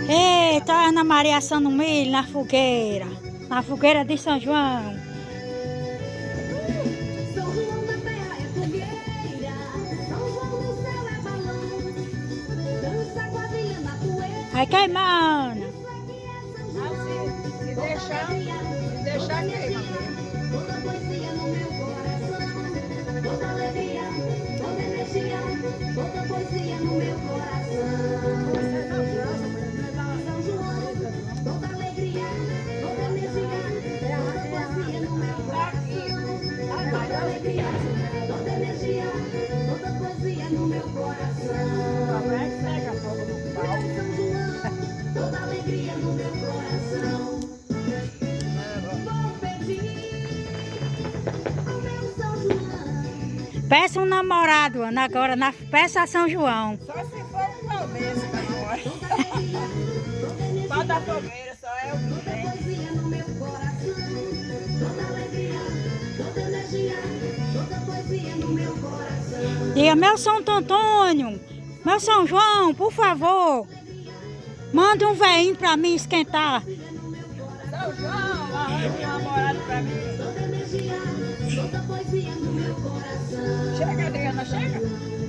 Eita, Ana Maria assando milho na fogueira de São João. São João da terra é fogueira, São João do céu é balão, dança quadrilha na poeira. Vai queimando. Isso aqui é São Não, João, se toda deixar, alegria, se deixar toda queima energia, mesmo. toda poesia no meu coração, toda alegria, toda energia, toda poesia no meu coração. Você não dança, mulher, não é da São João, toda alegria, toda energia, toda poesia no meu coração. Toda alegria, toda energia, toda poesia no meu coração. Como é que pega fogo no pau? Meu São João, toda alegria no meu coração. Vou pedir ao meu São João. Peça um namorado, Ana, agora na peça a São João. Só se for um pau desse, mas não é. Toda alegria, toda energia, Pau da fogueira, só é o que toda tem. poesia no meu coração. Toda alegria, toda energia, toda poesia no meu coração. Diga, meu São Antônio, meu São João, por favor, manda um veinho pra mim esquentar. São João, arranja um namorado pra mim. Toda energia, toda poesia no meu coração. Chega, Adriana, chega.